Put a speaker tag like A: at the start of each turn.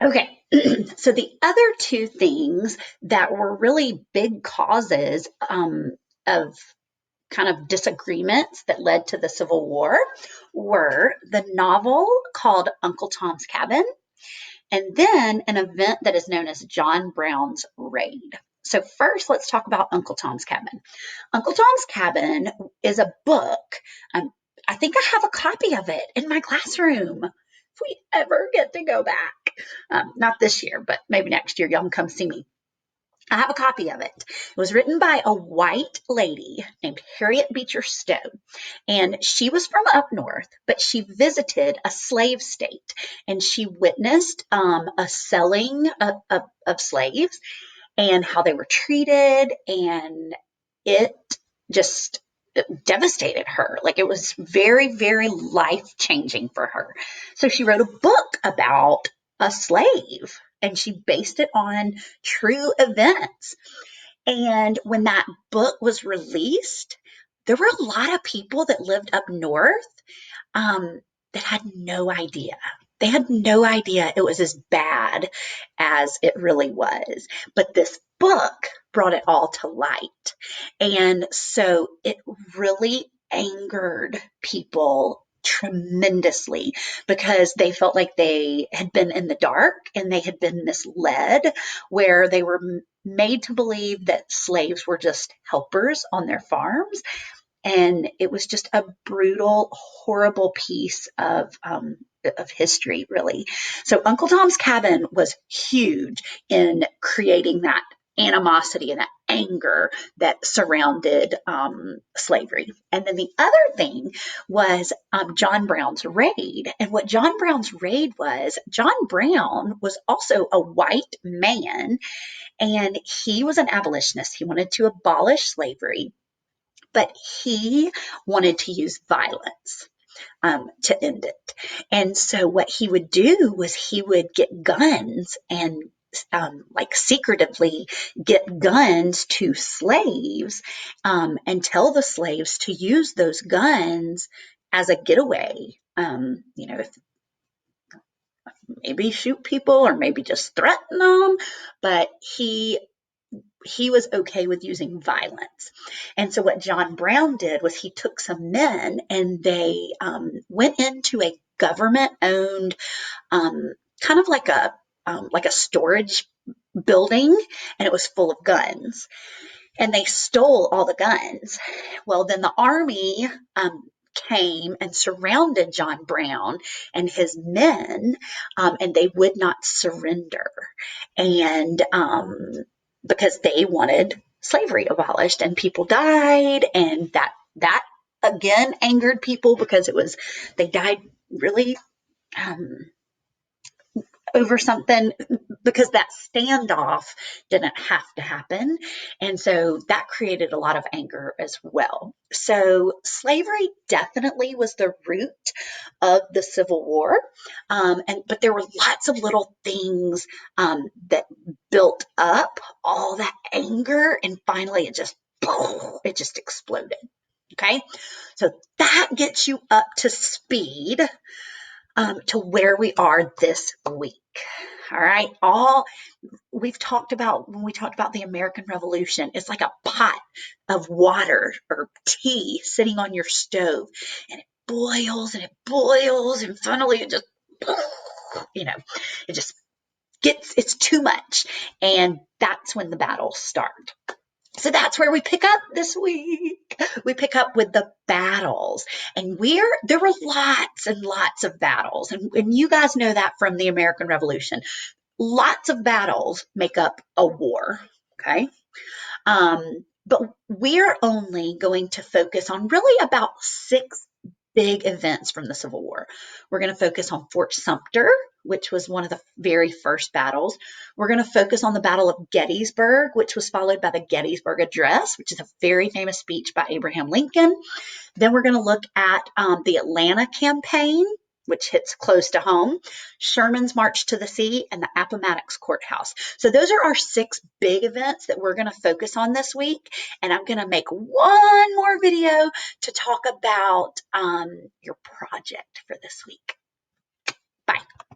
A: Okay, so the other two things that were really big causes of kind of disagreements that led to the Civil War were the novel called Uncle Tom's Cabin and then an event that is known as John Brown's Raid. So, first, let's talk about Uncle Tom's Cabin. Uncle Tom's Cabin is a book. Um, I think I have a copy of it in my classroom. If we ever get to go back, not this year, but maybe next year, y'all can come see me. I have a copy of it. It was written by a white lady named Harriet Beecher Stowe. And she was from up north, but she visited a slave state and she witnessed a selling of slaves and how they were treated. And it just devastated her. Like it was very, very life changing for her. So she wrote a book about a slave and she based it on true events. And when that book was released, there were a lot of people that lived up north that had no idea. They had no idea it was as bad as it really was. But this book brought it all to light. And so it really angered people tremendously because they felt like they had been in the dark and they had been misled, where they were made to believe that slaves were just helpers on their farms, and it was just a brutal, horrible piece of history, really. So Uncle Tom's Cabin was huge in creating that animosity and that anger that surrounded slavery. And then the other thing was John Brown's raid. And what John Brown's raid was, John Brown was also a white man, and he was an abolitionist. He wanted to abolish slavery, but he wanted to use violence to end it. And so what he would do was he would get guns and like secretively get guns to slaves and tell the slaves to use those guns as a getaway. If maybe shoot people or maybe just threaten them, but he was okay with using violence. And so what John Brown did was he took some men and they went into a government owned kind of like a storage building, and it was full of guns, and they stole all the guns. Well, then the army came and surrounded John Brown and his men, and they would not surrender. And because they wanted slavery abolished, and people died, and that again angered people because they died really um, over something, because that standoff didn't have to happen. And so that created a lot of anger as well. So slavery definitely was the root of the Civil War. But there were lots of little things that built up all that anger. And finally it just exploded. Okay. So that gets you up to speed to where we are this week. All right. All we've talked about when we talked about the American Revolution, it's like a pot of water or tea sitting on your stove, and it boils, and finally it just, you know, it just it's too much. And that's when the battles start. So that's where we pick up this week. We pick up with the battles. And there were lots and lots of battles. And you guys know that from the American Revolution. Lots of battles make up a war. Okay. But we're only going to focus on really about six big events from the Civil War. We're going to focus on Fort Sumter, which was one of the very first battles. We're going to focus on the Battle of Gettysburg, which was followed by the Gettysburg Address, which is a very famous speech by Abraham Lincoln. Then we're going to look at the Atlanta campaign, which hits close to home, Sherman's March to the Sea, and the Appomattox Courthouse. So those are our six big events that we're going to focus on this week. And I'm going to make one more video to talk about your project for this week.